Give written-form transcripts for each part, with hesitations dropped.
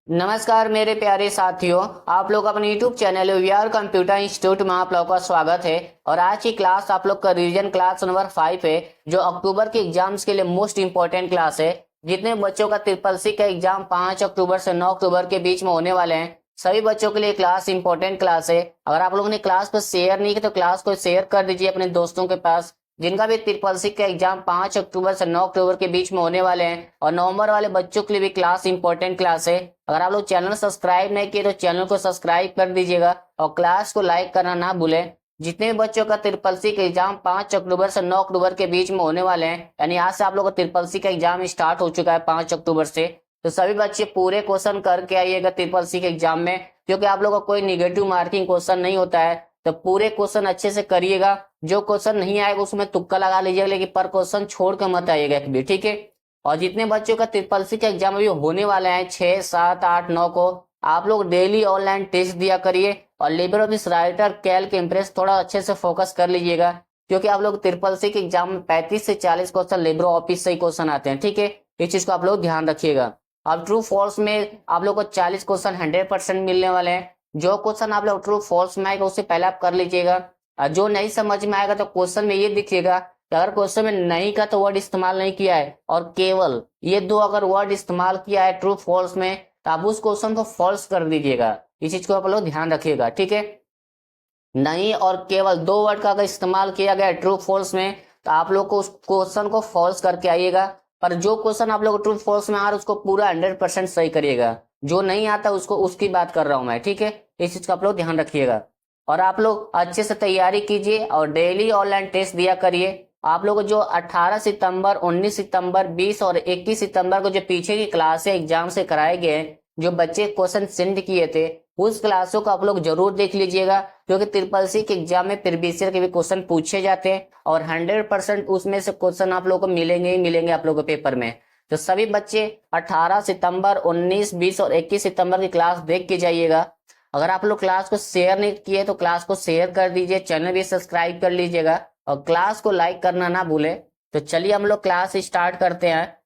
नमस्कार मेरे प्यारे साथियों, आप लोग अपने YouTube channel VR computer institute में आप लोग का स्वागत है। और आज की क्लास आप लोग का रिवीजन क्लास नंबर 5 है, जो अक्टूबर के एग्जाम्स के लिए मोस्ट इंपॉर्टेंट क्लास है। जितने बच्चों का ट्रिपल सी का एग्जाम 5 अक्टूबर से 9 अक्टूबर के बीच में होने वाले हैं, सभी बच्चों के लिए क्लास इंपॉर्टेंट क्लास है। अगर आप लोगों ने क्लास को शेयर नहीं किया तो क्लास को शेयर कर दीजिए अपने दोस्तों के पास, जिनका भी ट्रिपल सी का एग्जाम 5 अक्टूबर से 9 अक्टूबर के बीच में होने वाले हैं। और नवंबर वाले बच्चों के लिए भी क्लास इंपॉर्टेंट क्लास है। अगर आप लोग चैनल सब्सक्राइब नहीं किए तो चैनल को सब्सक्राइब कर दीजिएगा और क्लास को लाइक करना ना भूलें। जितने भी बच्चों का ट्रिपल सी का एग्जाम 5 अक्टूबर से 9 अक्टूबर के बीच में होने वाले हैं, यानी आज से आप लोग का ट्रिपल सी का एग्जाम स्टार्ट हो चुका है 5 अक्टूबर से, तो सभी बच्चे पूरे क्वेश्चन करके आइएगा ट्रिपल सी के एग्जाम में, क्योंकि आप लोगों का कोई निगेटिव मार्किंग क्वेश्चन नहीं होता है। तो पूरे क्वेश्चन अच्छे से करिएगा। जो क्वेश्चन नहीं आएगा उसमें तुक्का लगा लीजिएगा, लेकिन पर क्वेश्चन छोड़ कर मत आइएगा एक भी, ठीक है। और जितने बच्चों का ट्रिपल सी का एग्जाम अभी होने वाले हैं 6, 7, 8, 9 को, आप लोग डेली ऑनलाइन टेस्ट दिया करिए। और Libre office writer, Calc, impress थोड़ा अच्छे से फोकस कर लीजिएगा, क्योंकि आप लोग ट्रिपल सी के एग्जाम में 35 से 40 क्वेश्चन लिबर ऑफिस से ही क्वेश्चन आते हैं, ठीक है। इस चीज को आप लोग ध्यान रखिएगा। अब ट्रू फॉल्स में आप लोग को 40 क्वेश्चन 100% मिलने वाले हैं। जो क्वेश्चन आप लोग ट्रू फॉल्स में आएगा उससे पहले आप कर लीजिएगा। और जो नहीं समझ में आएगा तो क्वेश्चन में ये दिखिएगा कि अगर क्वेश्चन में नहीं का तो वर्ड इस्तेमाल नहीं किया है और केवल ये दो अगर वर्ड इस्तेमाल किया है ट्रू फॉल्स में, तो आप उस क्वेश्चन को फॉल्स कर दीजिएगा। इस चीज को आप लोग ध्यान रखिएगा, ठीक है। नहीं और केवल दो वर्ड का अगर इस्तेमाल किया गया ट्रू फॉल्स में, तो आप लोग को उस क्वेश्चन को फॉल्स करके आइएगा। पर जो क्वेश्चन आप लोग ट्रू फॉल्स में आ रहा है उसको पूरा 100% सही करिएगा। जो नहीं आता उसको, उसकी बात कर रहा हूं मैं, ठीक है। इस चीज का आप लोग ध्यान रखिएगा। और आप लोग अच्छे से तैयारी कीजिए और डेली ऑनलाइन टेस्ट दिया करिए। आप लोग जो 18 सितंबर, 19 सितंबर, 20 और 21 सितंबर को जो पीछे की क्लास एग्जाम से कराए गए, जो बच्चे क्वेश्चन सेंड किए थे, उस क्लासों को आप लोग जरूर देख लीजिएगा, क्योंकि ट्रिपल सी के एग्जाम में प्रीवियस ईयर के भी क्वेश्चन पूछे जाते हैं और 100% उसमें से क्वेश्चन आप लोग को मिलेंगे ही मिलेंगे आप लोगों को पेपर में। तो सभी बच्चे 18 सितंबर, 19, 20 और 21 सितंबर की क्लास देख के जाइएगा। अगर आप लोग क्लास को शेयर नहीं किए तो क्लास को शेयर कर दीजिए, चैनल भी सब्सक्राइब कर लीजिएगा और क्लास को लाइक करना ना भूले। तो चलिए हम लोग क्लास स्टार्ट करते हैं।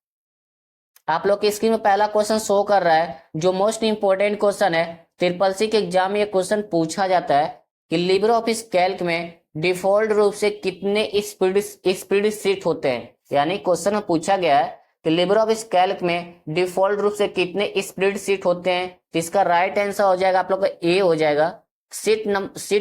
आप लोग की स्क्रीन में पहला क्वेश्चन शो कर रहा है, जो मोस्ट इंपोर्टेंट क्वेश्चन है। ट्रिपल सी के एग्जाम में ये क्वेश्चन पूछा जाता है कि लिबर ऑफिस कैल्क में डिफॉल्ट रूप से कितने स्प्रेड शीट होते हैं। यानी क्वेश्चन में पूछा गया है कि लिबर ऑफिस कैल्क में डिफॉल्ट रूप से कितने स्प्रेड शीट होते हैं। तो इसका राइट आंसर हो जाएगा आप लोग का ए हो जाएगा। सीट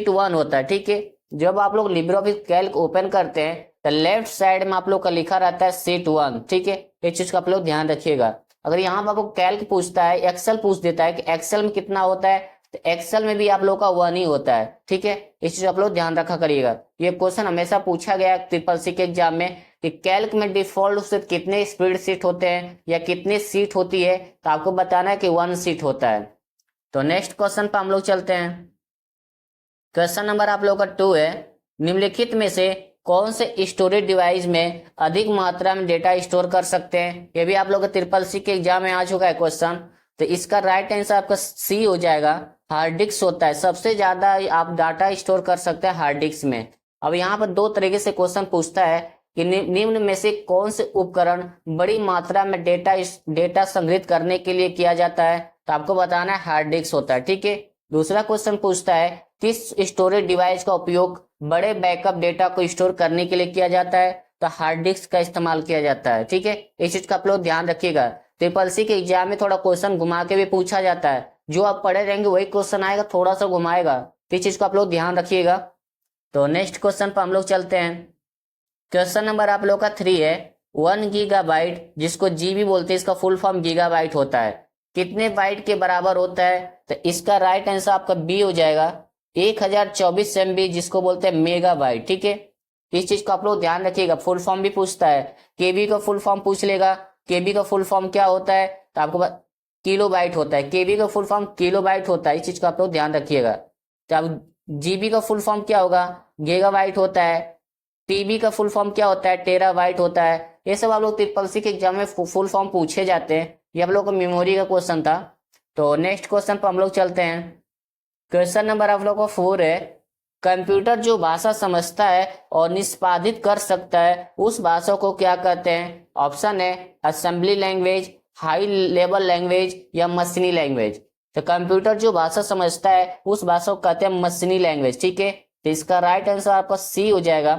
1 होता है, ठीक है। जब आप लोग लिबर ऑफिस कैल्क ओपन करते हैं तो लेफ्ट साइड में आप लोग का लिखा रहता है सीट 1, ठीक है। इस चीज का आप लोग ध्यान रखिएगा। अगर यहाँ पर आपको कैल्क पूछता है, एक्सेल पूछ देता है कि एक्सेल में कितना होता है, तो एक्सेल में भी आप लोग का 1 ही होता है, ठीक है। इस चीज आप लोग ध्यान रखा करिएगा। ये क्वेश्चन हमेशा पूछा गया है ट्रिपल सी के एग्जाम में कि कैल्क में डिफॉल्ट से कितने स्प्रेड शीट होते हैं या कितने सीट होती है, तो आपको बताना है कि 1 सीट होता है। तो नेक्स्ट क्वेश्चन पर हम लोग चलते हैं। क्वेश्चन नंबर आप लोग का 2 है, निम्नलिखित में से कौन से स्टोरेज डिवाइस में अधिक मात्रा में डेटा स्टोर कर सकते हैं। ये भी आप लोग का ट्रिपल सी के एग्जाम में आ चुका है क्वेश्चन। तो इसका राइट आंसर आपका सी हो जाएगा। हार्ड डिस्क होता है, सबसे ज्यादा आप डाटा स्टोर कर सकते हैं हार्ड डिस्क में। अब यहाँ पर दो तरीके से क्वेश्चन पूछता है कि निम्न में से कौन से उपकरण बड़ी मात्रा में डेटा संग्रहित करने के लिए किया जाता है, तो आपको बताना है हार्ड डिस्क होता है, ठीक है। दूसरा क्वेश्चन पूछता है किस स्टोरेज डिवाइस का उपयोग बड़े बैकअप डेटा को स्टोर करने के लिए किया जाता है, तो हार्ड डिस्क का इस्तेमाल किया जाता है, ठीक है। इस चीज का आप लोग ध्यान रखिएगा। ट्रिपल सी के एग्जाम में थोड़ा क्वेश्चन घुमा के भी पूछा जाता है, जो आप पढ़े रहेंगे वही क्वेश्चन आएगा, थोड़ा सा घुमाएगा। तो इस चीज को आप लोग ध्यान रखिएगा। तो नेक्स्ट क्वेश्चन पर हम लोग चलते हैं। क्वेश्चन नंबर आप लोग का 3 है, 1 गीगाबाइट जिसको जीबी बोलते हैं, इसका फुल फॉर्म गीगाबाइट होता है, कितने बाइट के बराबर होता है। तो इसका राइट आंसर आपका बी हो जाएगा, 1024 MB जिसको बोलते हैं मेगाबाइट, ठीक है। इस चीज को आप लोग ध्यान रखिएगा। फुल फॉर्म भी पूछता है, केबी का फुल फॉर्म पूछ लेगा। केबी का फुल फॉर्म क्या होता है, तो आपको किलो बाइट होता है। केबी का फुल फॉर्म किलो बाइट होता है, इस चीज को आप लोग ध्यान रखिएगा। तो अब जीबी का फुल फॉर्म क्या होगा, गीगाबाइट होता है। टीबी का फुल फॉर्म क्या होता है, टेराबाइट होता है। ये सब आप लोग ट्रिपल सी के एग्जाम में फुल फॉर्म पूछे जाते हैं। ये आप लोग का मेमोरी का क्वेश्चन था। तो नेक्स्ट क्वेश्चन पर हम लोग चलते हैं। क्वेश्चन नंबर आप लोग का 4 है, कंप्यूटर जो भाषा समझता है और निष्पादित कर सकता है उस भाषा को क्या कहते हैं। ऑप्शन है assembly language, high level language या मशीनी लैंग्वेज। तो कंप्यूटर जो भाषा समझता है उस भाषा को कहते हैं मशीनी लैंग्वेज, ठीक है। तो इसका राइट आंसर आपका सी हो जाएगा।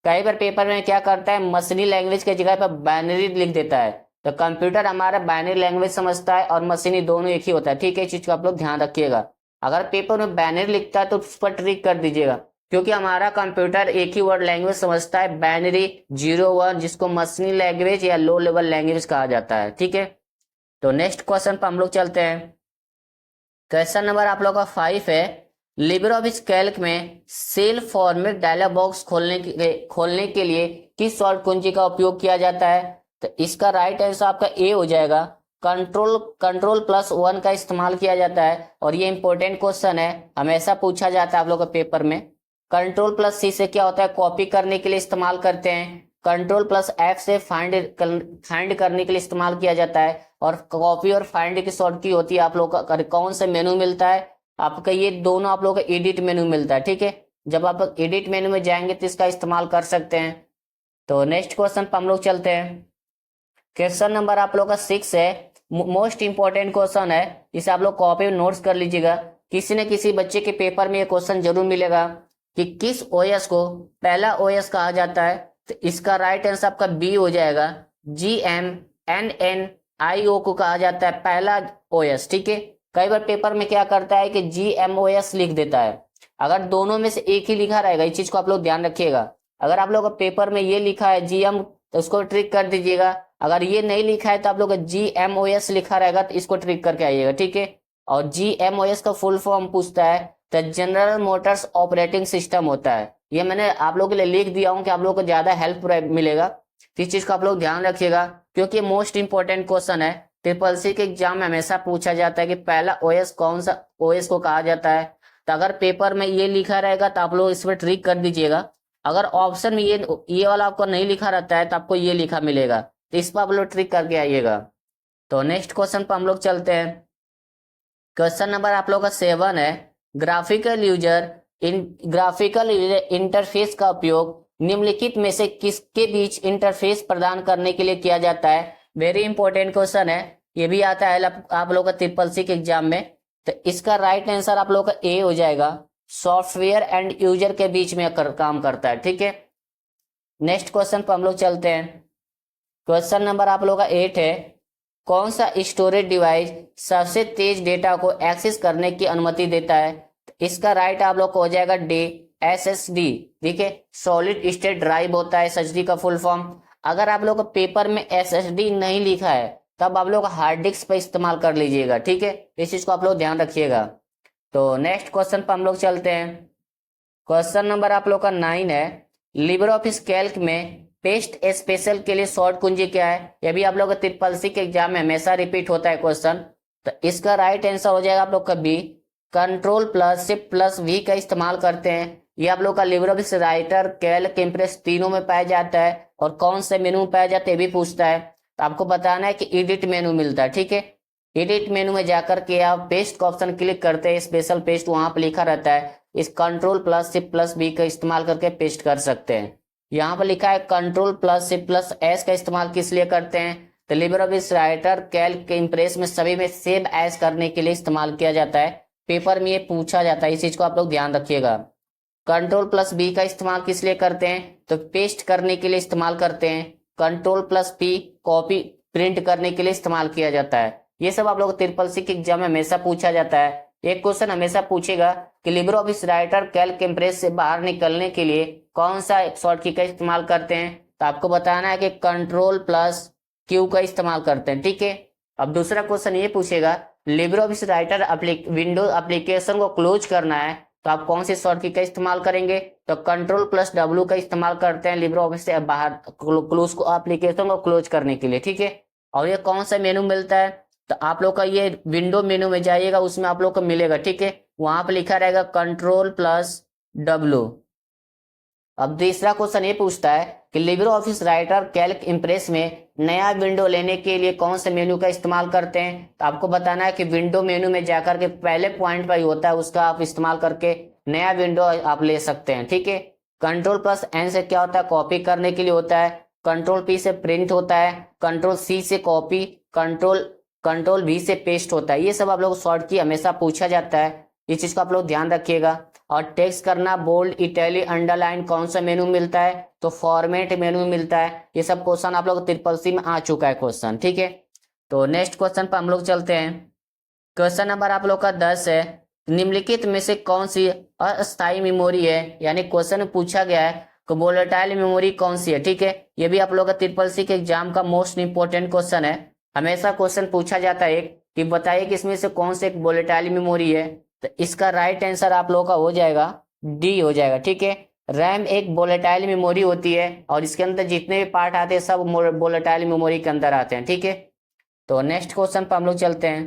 कई बार पेपर में क्या करता है, मशीनी लैंग्वेज के जगह पर बाइनरी लिख देता है। तो कंप्यूटर हमारा बाइनरी लैंग्वेज समझता है और मशीनी दोनों एक ही होता है, ठीक है। इस चीज को आप लोग ध्यान रखिएगा। अगर पेपर में बाइनरी लिखता है तो उस पर ट्रिक कर दीजिएगा, क्योंकि हमारा कंप्यूटर एक ही वर्ड लैंग्वेज समझता है, बाइनरी 0 1, जिसको मशीनी लैंग्वेज या लो लेवल लैंग्वेज कहा जाता है, ठीक है। तो नेक्स्ट क्वेश्चन पर हम लोग चलते हैं। क्वेश्चन नंबर आप लोग का 5 है, लिबर ऑफिस कैल्क में सेल फॉर्मेट डायलॉग बॉक्स खोलने के लिए किस शॉर्ट कुंजी का उपयोग किया जाता है। तो इसका राइट आंसर आपका ए हो जाएगा। कंट्रोल+1 का इस्तेमाल किया जाता है, और ये इंपॉर्टेंट क्वेश्चन है, हमेशा पूछा जाता है आप लोग के पेपर में। कंट्रोल+C से क्या होता है, कॉपी करने के लिए इस्तेमाल करते हैं। कंट्रोल+F से फाइंड करने के लिए इस्तेमाल किया जाता है। और कॉपी और फाइंड की शॉर्ट की होती है आप लोग का कौन से मेनू मिलता है आपका, ये दोनों आप लोग का एडिट मेनू मिलता है, ठीक है। जब आप लोग एडिट मेनू में जाएंगे तो इसका इस्तेमाल कर सकते हैं। तो नेक्स्ट क्वेश्चन पर हम लोग चलते हैं। क्वेश्चन नंबर आप लोग का 6 है, मोस्ट इंपॉर्टेंट क्वेश्चन है, इसे आप लोग कॉपी में नोट्स कर लीजिएगा। किसी न किसी बच्चे के पेपर में ये क्वेश्चन जरूर मिलेगा कि किस ओएस को पहला ओएस कहा जाता है। तो इसका राइट आंसर आपका बी हो जाएगा। GMNNIO को कहा जाता है पहला ओएस, ठीक है। कई बार पेपर में क्या करता है कि GMOS लिख देता है। अगर दोनों में से एक ही लिखा रहेगा, इस चीज को आप लोग ध्यान रखिएगा। अगर आप लोग पेपर में ये लिखा है GM, तो उसको ट्रिक कर दीजिएगा। अगर ये नहीं लिखा है तो आप लोग GMOS लिखा रहेगा तो इसको ट्रिक करके आइएगा, ठीक है। और GMOS का फुल फॉर्म पूछता है तो जनरल मोटर्स ऑपरेटिंग सिस्टम होता है। ये मैंने आप लोगों के लिए लिख दिया हूं कि आप लोग को ज्यादा हेल्प मिलेगा। तो इस चीज को आप लोग ध्यान रखिएगा, क्योंकि मोस्ट इंपॉर्टेंट क्वेश्चन है। SSC के एग्जाम में हमेशा पूछा जाता है कि पहला ओएस कौन सा ओएस को कहा जाता है। तो अगर पेपर में ये लिखा रहेगा तो आप लोग इस पर ट्रिक कर दीजिएगा। अगर ऑप्शन में ये वाला आपको नहीं लिखा रहता है तो आपको ये लिखा मिलेगा, तो इस पर आप लोग ट्रिक करके आइएगा। तो नेक्स्ट क्वेश्चन पर हम लोग चलते हैं। क्वेश्चन नंबर आप लोग का 7 है, ग्राफिकल यूजर इंटरफेस का उपयोग निम्नलिखित में से किसके बीच इंटरफेस प्रदान करने के लिए किया जाता है। वेरी इंपॉर्टेंट क्वेश्चन है, ये भी आता है आप लोग का SSC के एग्जाम में। तो इसका राइट आंसर आप लोग का ए हो जाएगा। सॉफ्टवेयर एंड यूजर के बीच में काम करता है, ठीक है। नेक्स्ट क्वेश्चन पर हम लोग चलते हैं। क्वेश्चन नंबर आप लोग का 8 है, कौन सा स्टोरेज डिवाइस सबसे तेज डेटा को एक्सेस करने की अनुमति देता है। इसका राइट आप लोग को हो जाएगा डी, SSD, ठीक है। सॉलिड स्टेट ड्राइव होता है SSD का फुल फॉर्म। अगर आप लोग को पेपर में SSD नहीं लिखा है तब आप लोग हार्ड डिस्क पर इस्तेमाल कर लीजिएगा, ठीक है। इस चीज को आप लोग ध्यान रखिएगा। तो नेक्स्ट क्वेश्चन पर हम लोग चलते हैं। क्वेश्चन नंबर आप लोग का 9 है, लिबर ऑफिस कैल्क में पेस्ट स्पेशल के लिए शॉर्ट कुंजी क्या है। यह भी आप लोग का SSC के एग्जाम में हमेशा रिपीट होता है क्वेश्चन। तो इसका राइट आंसर हो जाएगा आप लोग का बी, Ctrl+Shift+V का इस्तेमाल करते हैं। ये आप लोग का Libre office writer, Calc, Impress तीनों में पाया जाता है। और कौन से मेनू में पाया जाता है ये भी पूछता है। तो आपको बताना है कि एडिट मेनू मिलता है, ठीक है। एडिट मेनू में जाकर के आप पेस्ट का ऑप्शन क्लिक करते हैं, स्पेशल पेस्ट वहां पर लिखा रहता है। इस Ctrl+Shift+V का इस्तेमाल करके पेस्ट कर सकते हैं। यहाँ पर लिखा है Ctrl+Shift+S का इस्तेमाल किस लिए करते हैं। तो Libre office writer, Calc, Impress में सभी में सेव एज करने के लिए इस्तेमाल किया जाता है। पेपर में ये पूछा जाता है, इस चीज को आप लोग ध्यान रखिएगा। Ctrl+B का इस्तेमाल किस लिए करते हैं, तो पेस्ट करने के लिए इस्तेमाल करते हैं। Ctrl+P कॉपी प्रिंट करने के लिए इस्तेमाल किया जाता है। ये सब आप लोग SSC के एग्जाम में हमेशा पूछा जाता है। एक क्वेश्चन हमेशा पूछेगा कि Libre office writer, Calc, Impress से बाहर निकलने के लिए कौन सा शॉर्ट की का इस्तेमाल करते हैं। तो आपको बताना है कि Ctrl+Q का इस्तेमाल करते हैं, ठीक है। अब दूसरा क्वेश्चन ये पूछेगा, Libre office writer Windows application को क्लोज करना है तो आप कौन सी शॉर्ट की का इस्तेमाल करेंगे। तो Ctrl+W का इस्तेमाल करते हैं लिबर ऑफिस से बाहर क्लोज को एप्लीकेशन को क्लोज करने के लिए, ठीक है। और ये कौन सा मेनू मिलता है, तो आप लोग का ये विंडो मेनू में जाइएगा, उसमें आप लोग को मिलेगा, ठीक है। वहां पे लिखा रहेगा Ctrl+W। अब तीसरा क्वेश्चन ये पूछता है कि Libre office writer, Calc, Impress में नया विंडो लेने के लिए कौन से मेनू का इस्तेमाल करते हैं। तो आपको बताना है कि विंडो मेनू में जाकर के पहले पॉइंट पर ही होता है, उसका आप इस्तेमाल करके नया विंडो आप ले सकते हैं, ठीक है। Ctrl+N से क्या होता है, कॉपी करने के लिए होता है। कंट्रोल पी से प्रिंट होता है, कंट्रोल सी से कॉपी, कंट्रोल वी से पेस्ट होता है। ये सब आप लोग शॉर्ट की हमेशा पूछा जाता है, इस चीज को आप लोग ध्यान रखिएगा। और टेक्स्ट करना, बोल्ड, इटैलिक, अंडरलाइन कौन सा मेनू मिलता है, तो फॉर्मेट मेनू मिलता है। ये सब क्वेश्चन आप लोग ट्रिपल सी में आ चुका है क्वेश्चन, ठीक है। तो नेक्स्ट क्वेश्चन पर हम लोग चलते हैं। क्वेश्चन नंबर आप लोग का 10 है, निम्नलिखित में से कौन सी अस्थायी मेमोरी है, यानी क्वेश्चन में पूछा गया है कि वोलेटाइल मेमोरी कौन सी है, ठीक है। ये भी आप लोग का ट्रिपल सी के एग्जाम का मोस्ट इंपोर्टेंट क्वेश्चन है। हमेशा क्वेश्चन पूछा जाता है एक कि बताइए कि इसमें से कौन सी एक वोलेटाइल मेमोरी है। तो इसका राइट आंसर आप लोगों का हो जाएगा डी हो जाएगा, ठीक है। रैम एक वोलेटाइल मेमोरी होती है और इसके अंदर जितने भी पार्ट आते हैं सब वोलेटाइल मेमोरी के अंदर आते हैं, ठीक है। तो नेक्स्ट क्वेश्चन पर हम लोग चलते हैं।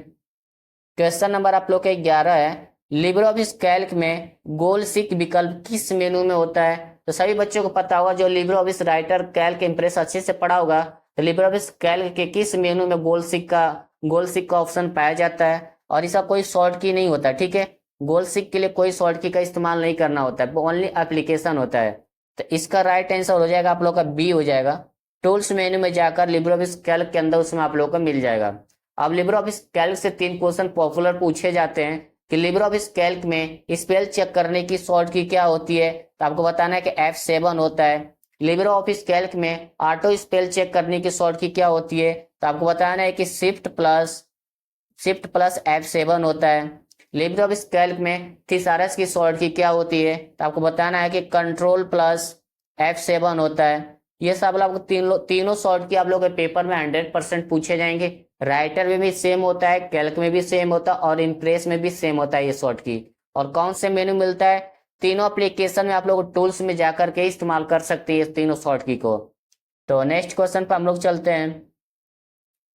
क्वेश्चन नंबर आप लोग का 11 है, लिब्रे ऑफिस कैल्क में गोल सिक विकल्प किस मेनू में होता है। तो सभी बच्चों को पता होगा, जो Libre office writer Calc Impress अच्छे से पढ़ा होगा, तो लिब्रे ऑफिस कैल्क के किस मेनू में गोल सिक का ऑप्शन पाया जाता है। और इसका कोई शॉर्ट की नहीं होता, ठीक है। गोल सिक के लिए कोई शॉर्ट की का इस्तेमाल नहीं करना होता है, ओनली एप्लीकेशन होता है। तो इसका राइट आंसर हो जाएगा आप लोग का बी हो जाएगा। टूल्स मेनू में जाकर लिब्रे ऑफिस कैल्क के अंदर उसमें आप लोग को मिल जाएगा। अब लिब्रे ऑफिस कैल्क से 3 क्वेश्चन पॉपुलर पूछे जाते हैं कि लिब्रे ऑफिस कैल्क में स्पेल चेक करने की शॉर्ट की क्या होती है। तो आपको बताना है कि F7 होता है। लिब्रे ऑफिस कैल्क में ऑटो स्पेल चेक करने की शॉर्ट की क्या होती है, तो आपको बताना है कि शिफ्ट प्लस F7 होता है। लिब्रे ऑफिस कैल्क में थिसारस की शॉर्ट की क्या होती है, तो आपको बताना है कि कंट्रोल प्लस F7 होता है। ये सब आपको तीनों शॉर्ट की आप लोग के पेपर में 100% पूछे जाएंगे। राइटर में भी सेम होता है, कैल्क में भी सेम होता है और इम्प्रेस में भी सेम होता है ये शॉर्ट की। और कौन से मेनू मिलता है, तीनों एप्लीकेशन में आप लोग टूल्स में जाकर के इस्तेमाल कर सकते हैं इस तीनों शॉर्ट की को। तो नेक्स्ट क्वेश्चन पर हम लोग चलते हैं।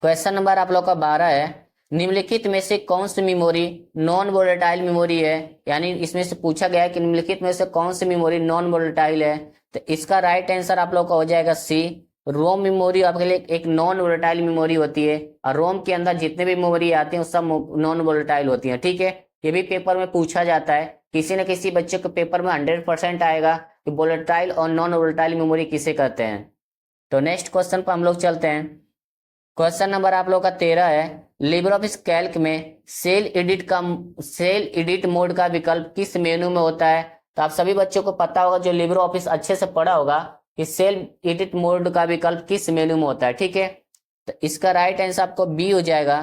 क्वेश्चन नंबर आप लोग का 12 है, निम्नलिखित में से कौन सी मेमोरी नॉन वोलेटाइल मेमोरी है, यानी इसमें से पूछा गया है कि निम्नलिखित में से कौन सी मेमोरी नॉन वोलेटाइल है। तो इसका राइट आंसर आप लोग का हो जाएगा सी। रोम मेमोरी आपके लिए एक नॉन वोलेटाइल मेमोरी होती है और रोम के अंदर जितने भी मेमोरी आती हैं सब नॉन वोलेटाइल होती हैं, ठीक है। ये भी पेपर में पूछा जाता है, किसी न किसी बच्चे के पेपर में 100% आएगा कि वोलेटाइल और नॉन वोलेटाइल मेमोरी किसे कहते हैं। तो नेक्स्ट क्वेश्चन पर हम लोग चलते हैं। क्वेश्चन नंबर आप लोग का 13 है, लिब्रे ऑफिस कैल्क में सेल एडिट मोड का विकल्प किस मेनू में होता है। तो आप सभी बच्चों को पता होगा, जो लिब्रे ऑफिस अच्छे से पढ़ा होगा, कि सेल एडिट मोड का विकल्प किस मेनू में होता है, ठीक है। तो इसका राइट आंसर आपको बी हो जाएगा,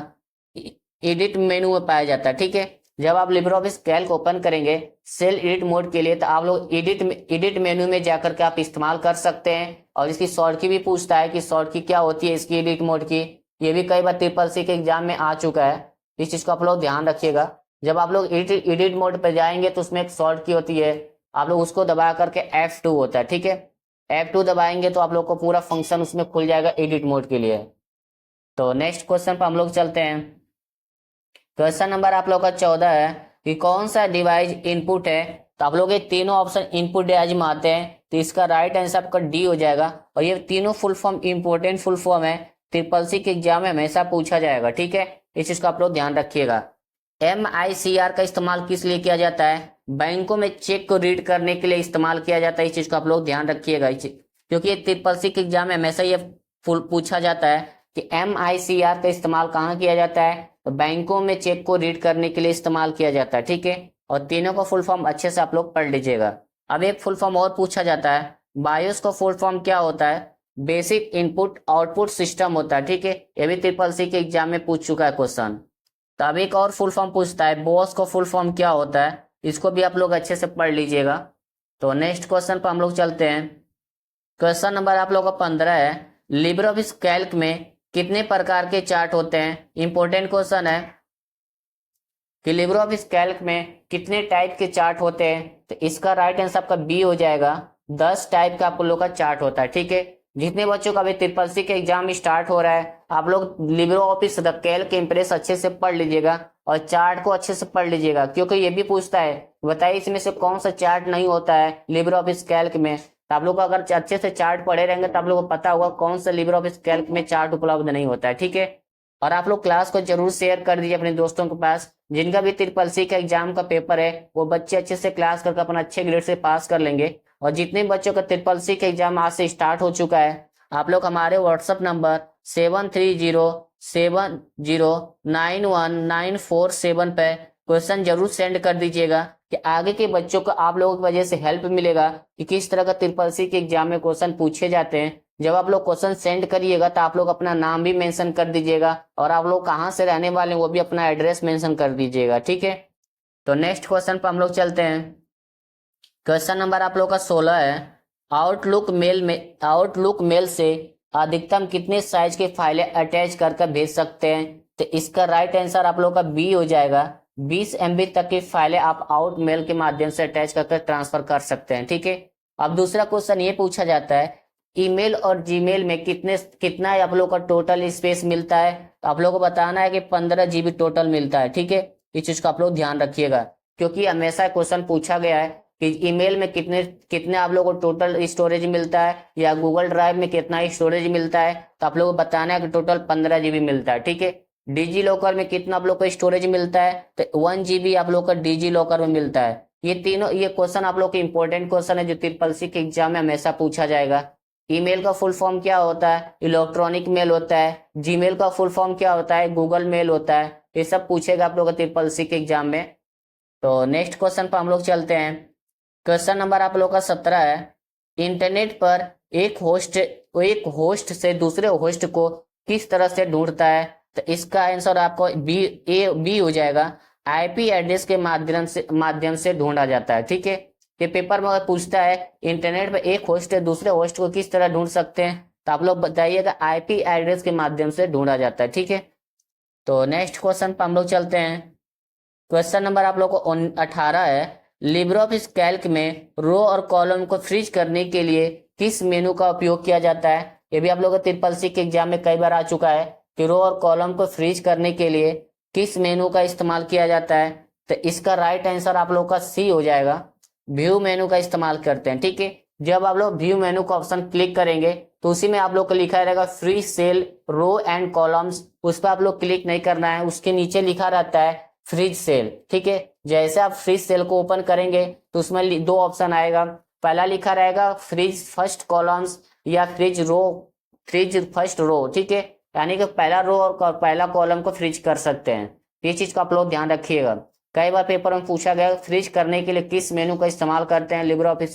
एडिट मेनू में पाया जाता है, ठीक है। जब आप लिब्रे ऑफिस कैल्क ओपन करेंगे सेल एडिट मोड के लिए, तो आप लोग एडिट मेनू में जाकर के आप इस्तेमाल कर सकते हैं। और इसकी शॉर्ट की भी पूछता है कि शॉर्ट की क्या होती है इसकी एडिट मोड की। ये भी कई बार ट्रिपल सी के एग्जाम में आ चुका है, इस चीज को आप लोग ध्यान रखिएगा। जब आप लोग एडिट मोड पर जाएंगे तो उसमें एक शॉर्ट की होती है, आप लोग उसको दबा करके F2 होता है, ठीक है। F2 दबाएंगे तो आप लोग को पूरा फंक्शन उसमें खुल जाएगा एडिट मोड के लिए। तो नेक्स्ट क्वेश्चन पर हम लोग चलते हैं। क्वेश्चन नंबर आप लोग का 14 है कि कौन सा डिवाइस इनपुट है। तो आप लोग ये तीनों ऑप्शन इनपुट डिवाइस में आते हैं, तो इसका राइट आंसर आपका डी हो जाएगा। और ये तीनों full form important full form है, ट्रिपल सी के एग्जाम में हमेशा पूछा जाएगा, ठीक है। इस चीज का आप लोग ध्यान रखिएगा। MICR का इस्तेमाल किस लिए किया जाता है, बैंकों में चेक को रीड करने के लिए इस्तेमाल किया जाता है। इस चीज को आप लोग ध्यान रखिएगा, क्योंकि ये ट्रिपल सी के एग्जाम में हमेशा ये पूछा जाता है कि MICR का इस्तेमाल कहाँ किया जाता है, तो बैंकों में चेक को रीड करने के लिए इस्तेमाल किया जाता है, ठीक है। और तीनों का फुल फॉर्म अच्छे से आप लोग पढ़ लीजिएगा। अब एक फुल फॉर्म और पूछा जाता है, बायोस का फुल फॉर्म क्या होता है, बेसिक इनपुट आउटपुट सिस्टम होता है, ठीक है। ये भी ट्रिपल सी के एग्जाम में पूछ चुका है क्वेश्चन। तो अब एक और फुल फॉर्म पूछता है, बॉस का फुल फॉर्म क्या होता है, इसको भी आप लोग अच्छे से पढ़ लीजिएगा। तो नेक्स्ट क्वेश्चन पर हम लोग चलते हैं। क्वेश्चन नंबर आप लोग का 15 है, लिब्रे ऑफिस कैल्क में कितने प्रकार के चार्ट होते हैं। इंपॉर्टेंट क्वेश्चन है कि लिब्रे ऑफिस कैल्क में कितने टाइप के चार्ट होते हैं। तो इसका राइट आंसर आपका बी हो जाएगा, 10 टाइप का आप लोग का चार्ट होता है, ठीक है। जितने बच्चों का अभी ट्रिपल सी के एग्जाम स्टार्ट हो रहा है, आप लोग लिब्रे ऑफिस कैल्क इंप्रेस अच्छे से पढ़ लीजिएगा और चार्ट को अच्छे से पढ़ लीजिएगा, क्योंकि ये भी पूछता है बताइए इसमें से कौन सा चार्ट नहीं होता है लिब्रे ऑफिस कैल्क में। तो आप लोग अगर अच्छे से चार्ट पढ़े रहेंगे तो आप लोग को पता होगा कौन सा लिब्रे ऑफिस कैल्क में चार्ट उपलब्ध नहीं होता है, ठीक है। और आप लोग क्लास को जरूर शेयर कर दीजिए अपने दोस्तों के पास, जिनका भी ट्रिपल सी का एग्जाम का पेपर है, वो बच्चे अच्छे से क्लास करके अपना अच्छे ग्रेड से पास कर लेंगे। और जितने बच्चों का ट्रिपल सी का एग्जाम आज से स्टार्ट हो चुका है, आप लोग हमारे व्हाट्सअप नंबर 7307091947 पे क्वेश्चन जरूर सेंड कर दीजिएगा कि आगे के बच्चों को आप लोगों की वजह से हेल्प मिलेगा कि किस तरह का ट्रिपल सी के एग्जाम में क्वेश्चन पूछे जाते हैं। जब आप लोग क्वेश्चन सेंड करिएगा तो आप लोग अपना नाम भी मेंशन कर दीजिएगा और आप लोग कहाँ से रहने वाले हैं वो भी अपना एड्रेस मेंशन कर दीजिएगा, ठीक है। तो नेक्स्ट क्वेश्चन पर हम लोग चलते हैं। क्वेश्चन नंबर आप लोग का 16 है। आउटलुक मेल से अधिकतम कितने साइज की फाइलें अटैच कर भेज सकते हैं? तो इसका राइट आंसर आप लोग का बी हो जाएगा। 20 MB तक की फाइलें आप आउट मेल के माध्यम से अटैच करके ट्रांसफर कर सकते हैं, ठीक है। अब दूसरा क्वेश्चन ये पूछा जाता है, ईमेल और जीमेल में कितना आप लोग का टोटल स्पेस मिलता है? तो आप लोग को बताना है कि 15 GB टोटल मिलता है, ठीक है। इस चीज का आप लोग ध्यान रखिएगा क्योंकि हमेशा क्वेश्चन पूछा गया है कि ईमेल में कितने कितने आप लोगों को टोटल स्टोरेज मिलता है या गूगल ड्राइव में कितना स्टोरेज मिलता है। तो आप लोगों को बताना है कि टोटल 15 GB मिलता है, ठीक है। डिजी लॉकर में कितना आप लोग को स्टोरेज मिलता है? तो 1 GB आप लोग का डिजी लॉकर में मिलता है। ये क्वेश्चन आप लोग के इंपॉर्टेंट क्वेश्चन है जो ट्रिपल सी के एग्जाम में हमेशा पूछा जाएगा। ईमेल का फुल फॉर्म क्या होता है? इलेक्ट्रॉनिक मेल होता है। जीमेल का फुल फॉर्म क्या होता है? गूगल मेल होता है। ये सब पूछेगा आप लोग का ट्रिपल सी के एग्जाम में। तो नेक्स्ट क्वेश्चन पर हम लोग चलते हैं। क्वेश्चन नंबर आप लोग का 17 है। इंटरनेट पर एक होस्ट से दूसरे होस्ट को किस तरह से ढूंढता है? तो इसका आंसर आपको बी हो जाएगा। आईपी एड्रेस के माध्यम से ढूंढा जाता है, ठीक है। ये पेपर में अगर पूछता है इंटरनेट पर एक होस्ट से दूसरे होस्ट को किस तरह ढूंढ सकते हैं, तो आप लोग बताइएगा आईपी एड्रेस के माध्यम से ढूंढा जाता है, ठीक है। तो नेक्स्ट क्वेश्चन पर हम लोग चलते हैं। क्वेश्चन नंबर आप लोग को 18 है। लिब्रे ऑफिस कैल्क में रो और कॉलम को फ्रीज करने के लिए किस मेनू का उपयोग किया जाता है? ये भी आप लोग को ट्रिपल सी के एग्जाम में कई बार आ चुका है कि रो और कॉलम को फ्रीज करने के लिए किस मेनू का इस्तेमाल किया जाता है? तो इसका राइट आंसर आप लोग का सी हो जाएगा। व्यू मेनू का इस्तेमाल करते हैं, ठीक है। जब आप लोग व्यू मेनू का ऑप्शन क्लिक करेंगे तो उसी में आप लोग को लिखा रहेगा free cell row and columns. उस पर आप लोग क्लिक नहीं करना है, उसके नीचे लिखा रहता है फ्रीज सेल, ठीक है। जैसे आप फ्रीज सेल को ओपन करेंगे तो उसमें दो ऑप्शन आएगा। पहला लिखा रहेगा फ्रीज फर्स्ट कॉलम्स या फ्रीज फर्स्ट रो, ठीक है। यानी कि पहला रो और पहला कॉलम को फ्रीज कर सकते हैं। ये चीज का आप लोग ध्यान रखिएगा। कई बार पेपर में पूछा गया फ्रीज करने के लिए किस मेनू का इस्तेमाल करते हैं लिब्रे ऑफिस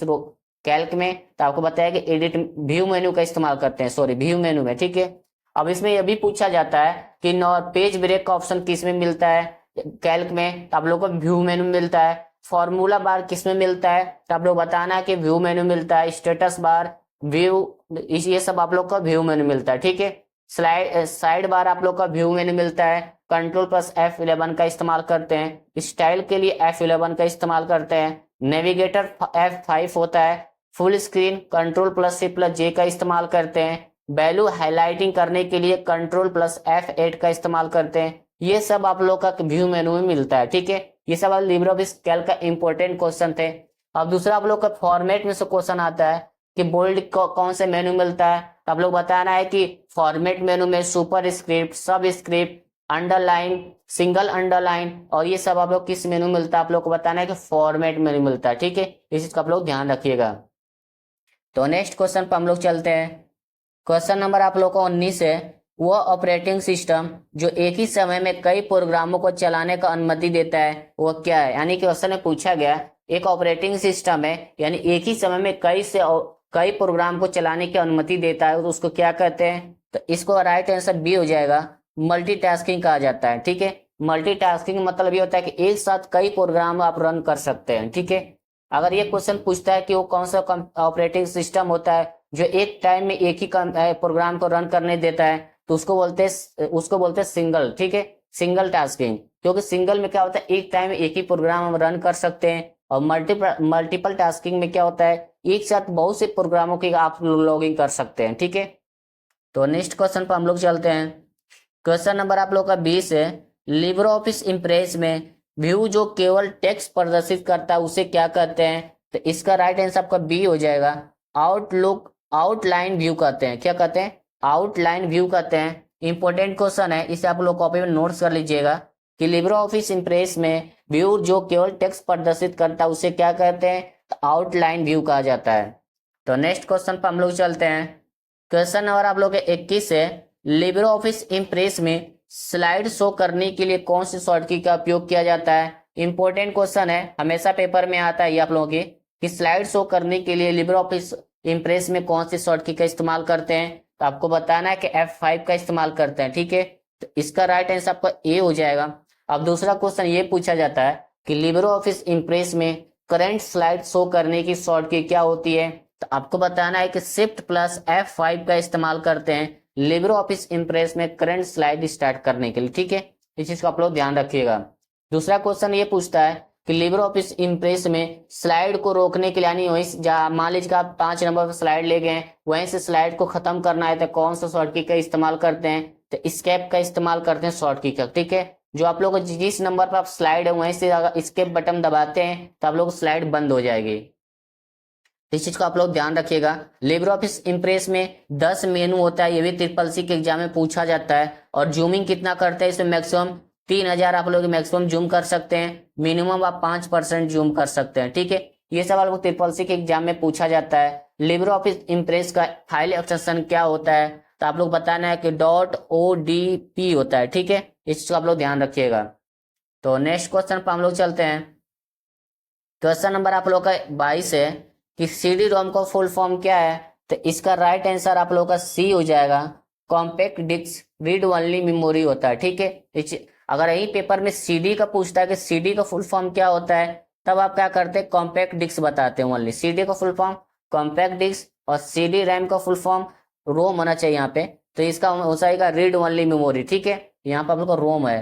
कैल्क में, तो आपको बताया कि एडिट व्यू मेनू का इस्तेमाल करते हैं, सॉरी व्यू मेनू में, ठीक है। अब इसमें यह भी पूछा जाता है कि पेज ब्रेक का ऑप्शन किस में मिलता है कैल्क में, तो आप लोग को व्यू मेनू मिलता है। फॉर्मूला बार किस में मिलता है, तो आप लोग बताना है कि व्यू मेनू मिलता है। स्टेटस बार ये सब आप लोग का व्यू मेनू मिलता है, ठीक है। साइड बार आप लोग का व्यू मेनू मिलता है। कंट्रोल प्लस F11 का इस्तेमाल करते हैं। स्टाइल के लिए F11 का इस्तेमाल करते हैं। नेविगेटर F5 होता है। Full screen control plus C plus J का इस्तेमाल करते हैं। वैल्यू हाईलाइटिंग करने के लिए कंट्रोल प्लस F8 का इस्तेमाल करते हैं। ये सब आप लोग का व्यू मेनू में मिलता है, ठीक है। ये सब लिब्रे ऑफिस कैल्क का इंपॉर्टेंट क्वेश्चन थे। अब दूसरा आप लोग का फॉर्मेट में से क्वेश्चन आता है कि बोल्ड कौन से मेनू मिलता है, तो आप लोग बताना है कि फॉर्मेट मेनू में सुपर स्क्रिप्ट, सब स्क्रिप्ट, अंडरलाइन, सिंगल अंडरलाइन और ये सब आप लोग किस मेनू मिलता है, आप लोग को बताना है कि फॉर्मेट मेनू मिलता है, ठीक है। इस चीज का आप लोग ध्यान रखिएगा। तो नेक्स्ट क्वेश्चन पर हम लोग चलते हैं। क्वेश्चन नंबर आप लोग को 19 है। वह ऑपरेटिंग सिस्टम जो एक ही समय में कई प्रोग्रामों को चलाने का अनुमति देता है वह क्या है? यानी कि क्वेश्चन में पूछा गया एक ऑपरेटिंग सिस्टम है यानी एक ही समय में कई प्रोग्राम को चलाने की अनुमति देता है तो उसको क्या कहते हैं? तो इसको राइट आंसर बी हो जाएगा। मल्टीटास्किंग कहा जाता है, ठीक है। मल्टीटास्किंग मतलब ये होता है कि एक साथ कई प्रोग्राम आप रन कर सकते हैं, ठीक है। अगर ये क्वेश्चन पूछता है कि वो कौन सा ऑपरेटिंग सिस्टम होता है जो एक टाइम में एक ही प्रोग्राम को रन करने देता है, तो उसको बोलते हैं सिंगल, ठीक है। सिंगल टास्किंग, क्योंकि सिंगल में क्या होता है एक टाइम में एक ही प्रोग्राम हम रन कर सकते हैं और मल्टीपल टास्किंग में क्या होता है एक साथ बहुत से प्रोग्रामों की आप लॉगिंग कर सकते हैं, ठीक है। तो नेक्स्ट क्वेश्चन पर हम लोग चलते हैं। क्वेश्चन नंबर आप लोग का 20 है। लिब्रे ऑफिस इम्प्रेस में व्यू जो केवल टेक्स्ट प्रदर्शित करता है उसे क्या कहते हैं? तो इसका राइट आंसर आपका बी हो जाएगा। आउटलाइन व्यू कहते हैं। क्या कहते हैं? आउटलाइन व्यू कहते हैं। इंपॉर्टेंट क्वेश्चन है, इसे आप लोग कॉपी में नोट्स कर लीजिएगा कि लिब्रे ऑफिस इम्प्रेस में व्यू जो केवल टेक्स्ट प्रदर्शित करता है उसे क्या कहते हैं? तो आउटलाइन व्यू कहा जाता है। तो नेक्स्ट क्वेश्चन पर हम लोग चलते हैं। क्वेश्चन नंबर आप लोग 21 है, लिब्रे ऑफिस इम्प्रेस में स्लाइड शो करने के लिए कौन सी शॉर्ट की का उपयोग किया जाता है। इंपॉर्टेंट क्वेश्चन है, हमेशा पेपर में आता है ये आप लोगों के कि स्लाइड शो करने के लिए लिब्रे ऑफिस इम्प्रेस में कौन सी शॉर्ट की का इस्तेमाल करते हैं। तो आपको बताना है कि F5 का इस्तेमाल करते हैं, ठीक है। तो इसका राइट आंसर आपका ए हो जाएगा। अब दूसरा क्वेश्चन ये पूछा जाता है कि लिब्रे ऑफिस इम्प्रेस में करंट स्लाइड शो करने की शॉर्ट की क्या होती है। तो आपको बताना है कि शिफ्ट प्लस F5 का इस्तेमाल करते हैं लिब्रे ऑफिस इम्प्रेस में करंट स्लाइड स्टार्ट करने के लिए, ठीक है। इस चीज को आप लोग ध्यान रखिएगा। दूसरा क्वेश्चन ये पूछता है कि लिब्रे ऑफिस इम्प्रेस में स्लाइड को रोकने के लिए, यानी वहीं जहाँ मान लीजिए आप 5 नंबर पर स्लाइड ले गए, वहीं से स्लाइड को खत्म करना है तो कौन सा शॉर्ट की का इस्तेमाल करते हैं। तो एस्केप का इस्तेमाल करते हैं शॉर्ट की का, ठीक है। जो आप लोग जिस नंबर पर आप स्लाइड है वहीं से अगर एस्केप बटन दबाते हैं तो आप लोग स्लाइड बंद हो जाएगी। इस चीज को आप लोग ध्यान रखिएगा। लिब्रे ऑफिस इम्प्रेस में 10 मेनू होता है, ये भी ट्रिपल सी के एग्जाम में पूछा जाता है। और जूमिंग कितना करते हैं इसमें, मैक्सिमम 3000 आप लोग मैक्सिमम जूम कर सकते हैं, मिनिमम आप 5% जूम कर सकते हैं, ठीक है। ये सब आप लोग ट्रिपल सी के एग्जाम में पूछा जाता है। लिब्रे ऑफिस इम्प्रेस का फाइल एक्सटेंशन क्या होता है, तो आप लोग बताना है कि .odp होता है, ठीक है। इस चीज को आप लोग ध्यान रखिएगा। तो नेक्स्ट क्वेश्चन पर हम लोग चलते हैं। क्वेश्चन नंबर आप लोग का 22 है कि सीडी रोम का फुल फॉर्म क्या है। तो इसका राइट आंसर आप लोग का सी हो जाएगा। Compact disc read only memory होता है, ठीक है। अगर यही पेपर में सीडी का पूछता है कि सीडी का फुल फॉर्म क्या होता है, तब आप क्या करते हैं, कॉम्पैक्ट डिस्क बताते हैं ओनली। सीडी का फुल फॉर्म कॉम्पैक्ट डिस्क और सीडी रैम का फुल फॉर्म रोम होना चाहिए यहाँ पे। तो इसका हो जाएगा रीड ओनली मेमोरी, ठीक है। यहाँ पर आप लोग का रोम है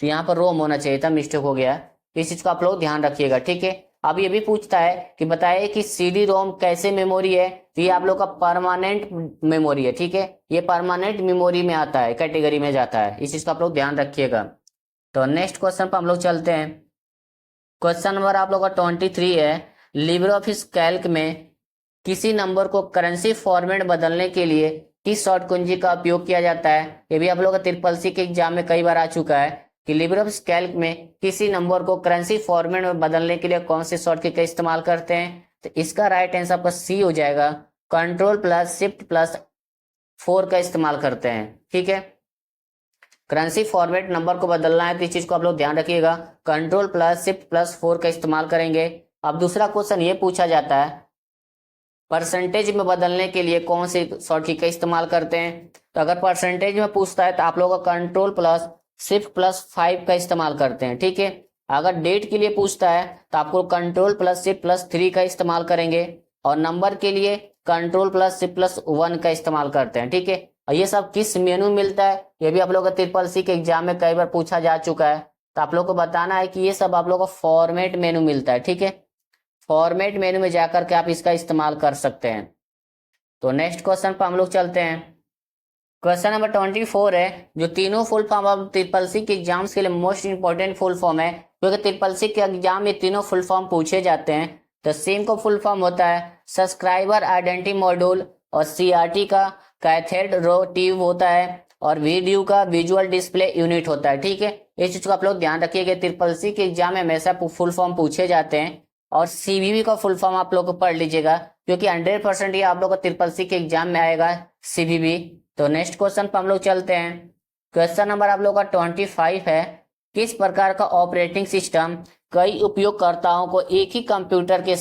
तो यहाँ पर रोम होना चाहिए था, मिस्टेक हो गया। इस चीज को आप लोग ध्यान रखिएगा, ठीक है। अब ये भी पूछता है कि बताइए कि सीडी रोम कैसे मेमोरी है। तो ये आप लोग का परमानेंट मेमोरी है, ठीक है। ये परमानेंट मेमोरी में आता है, कैटेगरी में जाता है। इस चीज का आप लोग ध्यान रखिएगा। तो नेक्स्ट क्वेश्चन पर हम लोग चलते हैं। क्वेश्चन नंबर आप लोग का 23 है, लिब्रे ऑफिस कैल्क में किसी नंबर को करेंसी फॉर्मेट बदलने के लिए किस शॉर्ट कुंजी का उपयोग किया जाता है। ये भी आप लोग का ट्रिपल सी के एग्जाम में कई बार आ चुका है कि लिब्रे ऑफिस कैल्क में किसी नंबर को करेंसी फॉर्मेट में बदलने के लिए कौन से शॉर्ट की का इस्तेमाल करते हैं। तो इसका राइट आंसर आपका सी हो जाएगा। कंट्रोल प्लस शिफ्ट प्लस 4 का इस्तेमाल करते हैं, ठीक है। करेंसी फॉर्मेट नंबर को बदलना है तो इस चीज को आप लोग ध्यान रखिएगा। कंट्रोल प्लस शिफ्ट प्लस 4 का इस्तेमाल करेंगे। अब दूसरा क्वेश्चन ये पूछा जाता है, परसेंटेज में बदलने के लिए कौन सी शॉर्ट की का इस्तेमाल करते हैं। तो अगर परसेंटेज में पूछता है तो आप लोग कंट्रोल प्लस शिफ्ट प्लस 5 का इस्तेमाल करते हैं, ठीक है। अगर डेट के लिए पूछता है तो आपको कंट्रोल प्लस शिफ्ट प्लस 3 का इस्तेमाल करेंगे। और नंबर के लिए कंट्रोल प्लस शिफ्ट प्लस 1 का इस्तेमाल करते हैं, ठीक है। और ये सब किस मेनू मिलता है, ये भी आप लोग का ट्रिपल सी के एग्जाम में कई बार पूछा जा चुका है। तो आप लोग को बताना है कि ये सब आप लोग को फॉर्मेट मेनू मिलता है, ठीक है। फॉर्मेट मेनू में जाकर के आप इसका इस्तेमाल कर सकते हैं। तो नेक्स्ट क्वेश्चन पर हम लोग चलते हैं। क्वेश्चन नंबर 24 है, जो तीनों फुल फॉर्म अब ट्रिपल सी के एग्जाम्स के लिए मोस्ट इंपॉर्टेंट फुल फॉर्म है, क्योंकि ट्रिपल सी के एग्जाम में तीनों फुल फॉर्म पूछे जाते हैं। तो सेम का फुल फॉर्म होता है सब्सक्राइबर आइडेंटिटी मॉड्यूल, और सीआरटी का कैथेड रो ट्यूब होता है, और वीडियो का विजुअल डिस्प्ले यूनिट होता है, ठीक है। इस चीज को आप लोग ध्यान रखिएगा। ट्रिपल सी के एग्जाम में हमेशा फुल फॉर्म पूछे जाते हैं। और सीवीवी का फुल फॉर्म आप लोग को पढ़ लीजिएगा, क्योंकि 100% ये आप लोग को ट्रिपल सी के एग्जाम में आएगा सीवीवी। तो नेक्स्ट क्वेश्चन पर हम लोग चलते हैं। क्वेश्चन नंबर आप लोग का 25 है, किस प्रकार का ऑपरेटिंग सिस्टम कई उपयोगकर्ताओं को एक ही कंप्यूटर के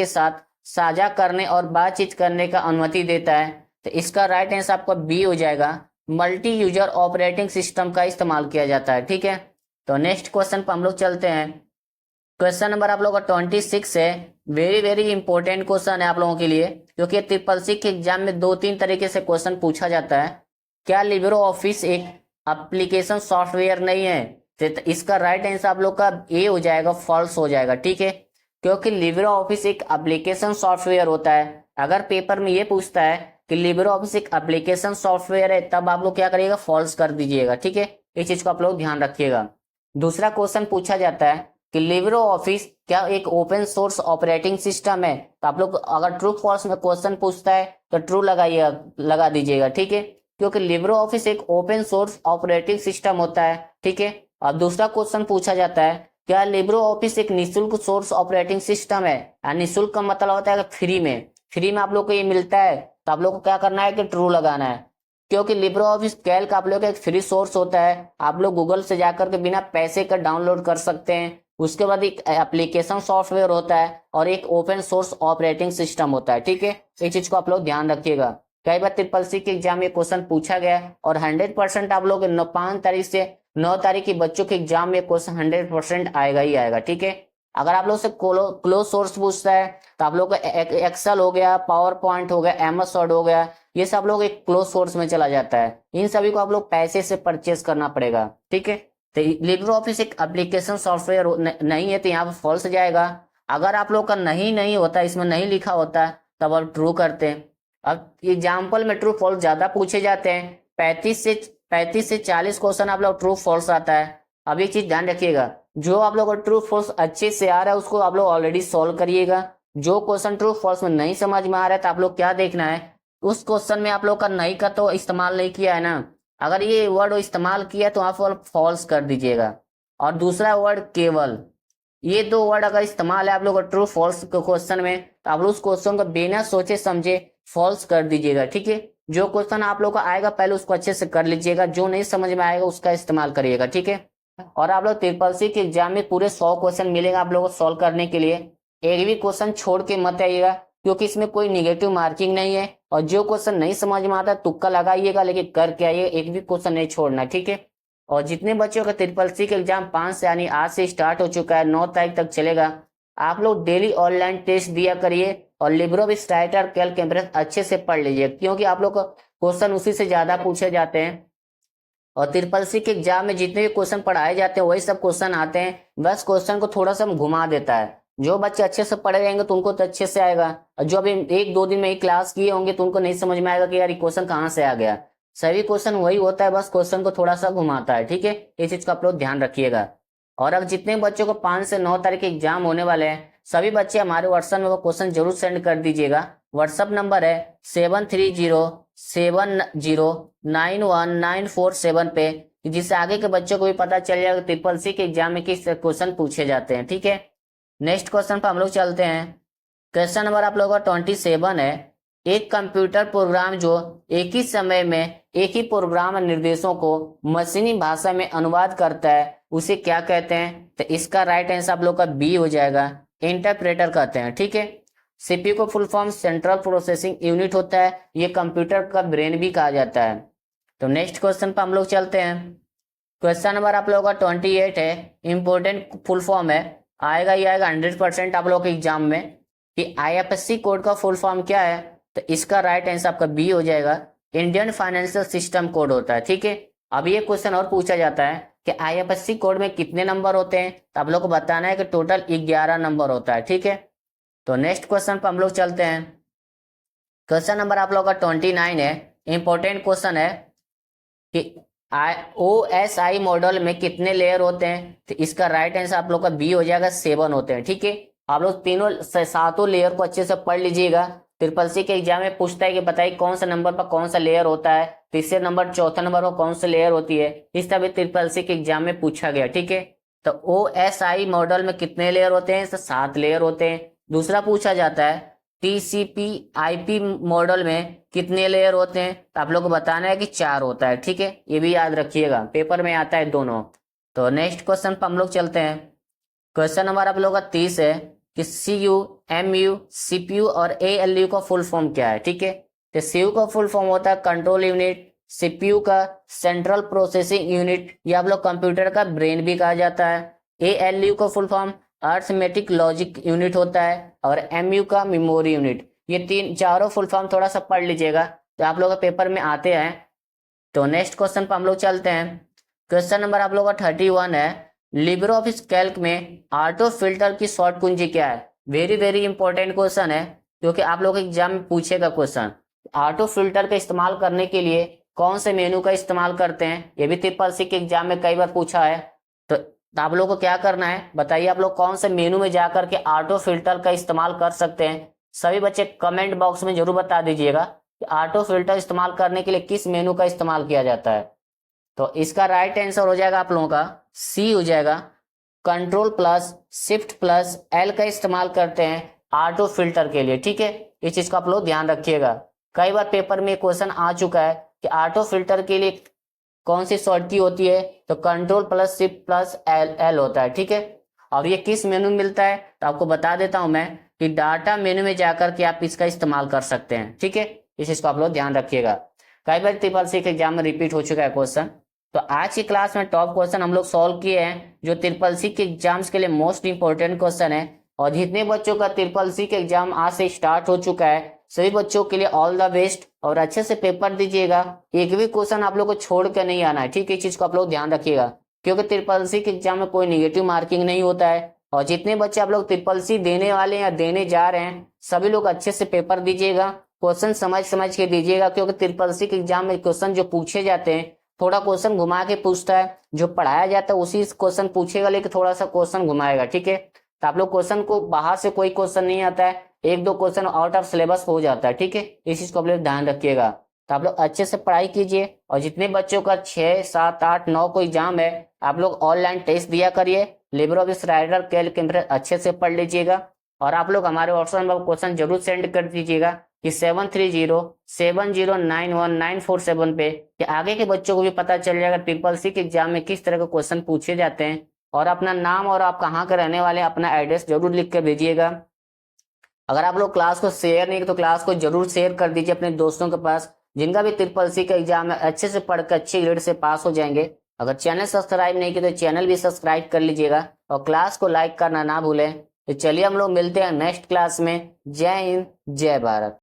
साथ साझा करने और बातचीत करने का अनुमति देता है। तो इसका राइट आंसर आपका बी हो जाएगा। मल्टी यूजर ऑपरेटिंग सिस्टम का इस्तेमाल किया जाता है, ठीक है। तो नेक्स्ट क्वेश्चन पर हम लोग चलते हैं। क्वेश्चन नंबर आप लोगों का 26 है, वेरी वेरी इंपॉर्टेंट क्वेश्चन है आप लोगों के लिए, क्योंकि ट्रिपल सी के एग्जाम में 2-3 तरीके से क्वेश्चन पूछा जाता है। क्या लिब्रे ऑफिस एक एप्लीकेशन सॉफ्टवेयर नहीं है। तो इसका राइट आंसर आप लोग का ए हो जाएगा, फॉल्स हो जाएगा, ठीक है। क्योंकि लिब्रे ऑफिस एक एप्लीकेशन सॉफ्टवेयर होता है। अगर पेपर में ये पूछता है कि लिब्रे ऑफिस एक एप्लीकेशन सॉफ्टवेयर है, तब आप लोग क्या करिएगा, फॉल्स कर दीजिएगा, ठीक है। इस चीज को आप लोग ध्यान रखिएगा। दूसरा क्वेश्चन पूछा जाता है कि लिब्रे ऑफिस क्या एक ओपन सोर्स ऑपरेटिंग सिस्टम है। तो आप लोग अगर ट्रू फॉल्स में क्वेश्चन पूछता है तो ट्रू लगा दीजिएगा, ठीक है। क्योंकि लिब्रे ऑफिस एक ओपन सोर्स ऑपरेटिंग सिस्टम होता है, ठीक है। अब दूसरा क्वेश्चन पूछा जाता है क्या लिब्रो ऑफिस एक निःशुल्क सोर्स ऑपरेटिंग सिस्टम है? निःशुल्क का मतलब होता है कि फ्री में आप लोग को ये मिलता है, तो आप लोग को क्या करना है कि ट्रू लगाना है, क्योंकि लिब्रो ऑफिस कैल्क आप लोग का एक फ्री सोर्स होता है। आप लोग गूगल से जाकर के बिना पैसे का डाउनलोड कर सकते हैं। उसके बाद एक एप्लीकेशन सॉफ्टवेयर होता है और एक ओपन सोर्स ऑपरेटिंग सिस्टम होता है। ठीक है, इस चीज को आप लोग ध्यान रखिएगा। कई बार ट्रिपल सी के एग्जाम में क्वेश्चन पूछा गया है और 100% आप लोग 5 तारीख से 9 तारीख की बच्चों के एग्जाम में क्वेश्चन 100% आएगा ही आएगा। ठीक है, अगर आप लोग से क्लोज सोर्स पूछता है तो आप लोग का एक्सेल हो गया, पावर पॉइंट हो गया, एमएस वर्ड हो गया, ये सब लोग एक क्लोज सोर्स में चला जाता है। इन सभी को आप लोग पैसे से परचेज करना पड़ेगा। ठीक है, तो लिब्रो ऑफिस एक एप्लीकेशन सॉफ्टवेयर नहीं है, तो यहाँ पर फॉल्स जाएगा। अगर आप लोग का नहीं होता, इसमें नहीं लिखा होता, तब आप ट्रू करते हैं। अब एग्जाम्पल में ट्रू फॉल्स ज्यादा पूछे जाते हैं, 35 से 40 क्वेश्चन आप लोग ट्रू फॉल्स आता है। अब एक चीज ध्यान रखिएगा, जो आप लोग को ट्रू फॉल्स अच्छे से आ रहा है उसको आप लोग ऑलरेडी सॉल्व करिएगा। जो क्वेश्चन ट्रू फॉल्स में नहीं समझ में आ रहा है तो आप लोग क्या देखना है, उस क्वेश्चन में आप लोग का नहीं का तो इस्तेमाल नहीं किया है ना, अगर ये वर्ड इस्तेमाल किया तो आप फॉल्स कर दीजिएगा। और दूसरा वर्ड केवल, ये दो वर्ड अगर इस्तेमाल है आप लोग ट्रू फॉल्स क्वेश्चन में, तो आप लोग उस क्वेश्चन को बिना सोचे समझे फॉल्स कर दीजिएगा। ठीक है, जो क्वेश्चन आप लोग को आएगा पहले उसको अच्छे से कर लीजिएगा, जो नहीं समझ में आएगा उसका इस्तेमाल करिएगा। ठीक है, और आप लोग ट्रिपल सी के एग्जाम में पूरे 100 क्वेश्चन मिलेगा आप लोगों को सॉल्व करने के लिए। एक भी क्वेश्चन छोड़ के मत आइएगा, क्योंकि इसमें कोई निगेटिव मार्किंग नहीं है। और जो क्वेश्चन नहीं समझ में आता तुक्का लगाइएगा, लेकिन करके आइए, एक भी क्वेश्चन नहीं छोड़ना। ठीक है, और जितने बच्चों का ट्रिपल सी का एग्जाम 5 से यानी आज से स्टार्ट हो चुका है, 9 तारीख तक चलेगा, आप लोग डेली ऑनलाइन टेस्ट दिया करिए और Libre with writer Calc Cambridge अच्छे से पढ़ लीजिए, क्योंकि आप लोग को क्वेश्चन उसी से ज्यादा पूछे जाते हैं। और ट्रिपल सी के एग्जाम में जितने भी क्वेश्चन पढ़ाए जाते हैं वही सब क्वेश्चन आते हैं, बस क्वेश्चन को थोड़ा सा घुमा देता है। जो बच्चे अच्छे से पढ़े रहेंगे तो उनको तो अच्छे से आएगा, और जो अभी 1-2 दिन में ही क्लास किए होंगे तो उनको नहीं समझ में आएगा कि यार ये क्वेश्चन कहाँ से आ गया। सभी क्वेश्चन वही होता है, बस क्वेश्चन को थोड़ा सा घुमाता है। ठीक है, इस चीज का आप लोग ध्यान रखिएगा। और अब जितने बच्चों को 5 से 9 तारीख के एग्जाम होने वाले हैं, सभी बच्चे हमारे व्हाट्सएप में वो क्वेश्चन जरूर सेंड कर दीजिएगा। व्हाट्सएप नंबर है 7307091947 पे, जिससे आगे के बच्चों को भी पता चल जाएगा ट्रिपल सी के एग्जाम में किस क्वेश्चन पूछे जाते हैं। ठीक है, नेक्स्ट क्वेश्चन पर हम लोग चलते हैं। क्वेश्चन नंबर आप लोगों का 27 है। एक कंप्यूटर प्रोग्राम जो एक ही समय में एक ही प्रोग्राम निर्देशों को मशीनी भाषा में अनुवाद करता है उसे क्या कहते हैं? तो इसका राइट आंसर आप लोग का बी हो जाएगा, इंटरप्रेटर कहते हैं। ठीक है, सीपीयू को full form central processing unit होता है, ये कंप्यूटर का ब्रेन भी कहा जाता है। तो नेक्स्ट क्वेश्चन पर हम लोग चलते हैं। क्वेश्चन नंबर आप लोगों का 28 है, इंपोर्टेंट फुल फॉर्म है, आएगा ही आएगा 100% आप लोग के एग्जाम में, कि आईएफएससी कोड का फुल फॉर्म क्या है? तो इसका राइट आंसर आपका बी हो जाएगा, इंडियन फाइनेंशियल सिस्टम कोड होता है। ठीक है, अब ये क्वेश्चन और पूछा जाता है कि आईएफएससी कोड में कितने नंबर होते हैं, तो आप लोग को बताना है कि टोटल 11 नंबर होता है। ठीक है, तो नेक्स्ट क्वेश्चन पर हम लोग चलते हैं। क्वेश्चन नंबर आप लोग का 29 है, इंपॉर्टेंट क्वेश्चन है कि OSI मॉडल में कितने लेयर होते हैं? तो इसका राइट आंसर आप लोग का बी हो जाएगा, 7 होते हैं। ठीक है, आप लोग तीनों सातों लेयर को अच्छे से पढ़ लीजिएगा। ट्रिपल सी के एग्जाम में पूछता है कि बताइए कौन सा नंबर पर कौन सा लेयर होता है, तीसरे नंबर चौथा नंबर पर कौन सा लेयर होती है, इस तरह ट्रिपल सी के एग्जाम में पूछा गया। ठीक है, तो OSI मॉडल में कितने लेयर होते हैं? तो 7 लेयर होते हैं। दूसरा पूछा जाता है TCP/IP मॉडल में कितने लेयर होते हैं? तो आप लोग को बताना है कि 4 होता है। ठीक है, ये भी याद रखिएगा, पेपर में आता है दोनों। तो नेक्स्ट क्वेश्चन पर हम लोग चलते हैं। क्वेश्चन नंबर आप लोग का 30 है कि CU, MU, CPU और ALU का फुल फॉर्म क्या है? ठीक है, तो CU का फुल फॉर्म होता है कंट्रोल यूनिट, CPU का सेंट्रल प्रोसेसिंग यूनिट, या आप लोग कंप्यूटर का ब्रेन भी कहा जाता है। ALU का full form arithmetic logic unit होता है, और MU का मेमोरी यूनिट। ये चारों फुल फॉर्म थोड़ा सा पढ़ लीजिएगा, तो आप लोग का पेपर में आते हैं। तो नेक्स्ट क्वेश्चन पर हम लोग चलते हैं। क्वेश्चन नंबर आप लोग का 31 है, लिब्रो ऑफिस कैल्क में ऑटो फिल्टर की शॉर्ट कुंजी क्या है? वेरी वेरी इंपॉर्टेंट क्वेश्चन है, क्योंकि आप लोग एग्जाम में पूछेगा क्वेश्चन। ऑटो फिल्टर का इस्तेमाल करने के लिए कौन से मेनू का इस्तेमाल करते हैं? ये भी ट्रिपल सी के एग्जाम में कई बार पूछा है। तो आप लोग को क्या करना है बताइए, आप लोग कौन से मेनू में जाकर के ऑटो फिल्टर का इस्तेमाल कर सकते हैं? सभी बच्चे कमेंट बॉक्स में जरूर बता दीजिएगा कि ऑटो फिल्टर इस्तेमाल करने के लिए किस मेनू का इस्तेमाल किया जाता है। तो इसका राइट आंसर हो जाएगा आप लोगों का सी हो जाएगा, control plus shift plus L का इस्तेमाल करते हैं ऑटो फिल्टर के लिए, ठीक है। इस चीज का आप लोग ध्यान रखिएगा। कई बार पेपर में क्वेश्चन आ चुका है कि ऑटो फिल्टर के लिए कौन सी शॉर्ट की होती है, तो control plus shift plus L L होता है, ठीक है। और ये किस मेनू में मिलता है, तो आपको बता देता हूं मैं कि डाटा मेनू में जाकर के आप इसका इस्तेमाल कर सकते हैं, ठीक है। इस चीज को आप लोग ध्यान रखिएगा। कई बार ट्रिपल सी के एग्जाम में रिपीट हो चुका है क्वेश्चन। तो आज की क्लास में टॉप क्वेश्चन हम लोग सॉल्व किए हैं जो ट्रिपल सी के एग्जाम्स के लिए मोस्ट इंपॉर्टेंट क्वेश्चन है। और जितने बच्चों का ट्रिपल सी के एग्जाम आज से स्टार्ट हो चुका है, सभी बच्चों के लिए ऑल द बेस्ट और अच्छे से पेपर दीजिएगा। एक भी क्वेश्चन आप लोग को छोड़ कर नहीं आना है, ठीक है। इस चीज को आप लोग ध्यान रखिएगा, क्योंकि ट्रिपल सी के एग्जाम में कोई निगेटिव मार्किंग नहीं होता है। और जितने बच्चे आप लोग ट्रिपल सी देने वाले हैं या देने जा रहे हैं, सभी लोग अच्छे से पेपर दीजिएगा, क्वेश्चन समझ समझ के दीजिएगा। क्योंकि ट्रिपल सी के एग्जाम में क्वेश्चन जो पूछे जाते हैं थोड़ा क्वेश्चन घुमा के पूछता है, जो पढ़ाया जाता है उसी क्वेश्चन पूछेगा लेकिन थोड़ा सा क्वेश्चन घुमाएगा, ठीक है। तो आप लोग क्वेश्चन को बाहर से कोई क्वेश्चन नहीं आता है, एक दो क्वेश्चन आउट ऑफ सिलेबस हो जाता है, ठीक है। इस चीज को आप लोग ध्यान रखिएगा। तो आप लोग अच्छे से पढ़ाई कीजिए। और जितने बच्चों का 6, 7, 8, 9 को एग्जाम है, आप लोग ऑनलाइन टेस्ट दिया करिए। लिबर ऑफिस राइटर कैलकुलेटर अच्छे से पढ़ लीजिएगा। और आप लोग हमारे व्हाट्सएप नंबर क्वेश्चन जरूर सेंड कर दीजिएगा कि 7307091947 पे, कि आगे के बच्चों को भी पता चल जाएगा ट्रिपल सी के एग्जाम में किस तरह के क्वेश्चन पूछे जाते हैं। और अपना नाम और आप कहाँ के रहने वाले हैं, अपना एड्रेस जरूर लिख कर भेजिएगा। अगर आप लोग क्लास को शेयर नहीं तो क्लास को जरूर शेयर कर दीजिए अपने दोस्तों के पास, जिनका भी ट्रिपल सी का एग्जाम है, अच्छे से पढ़कर अच्छे ग्रेड से पास हो जाएंगे। अगर चैनल सब्सक्राइब नहीं किया तो चैनल भी सब्सक्राइब कर लीजिएगा और क्लास को लाइक करना ना भूलें। तो चलिए हम लोग मिलते हैं नेक्स्ट क्लास में। जय हिंद, जय भारत।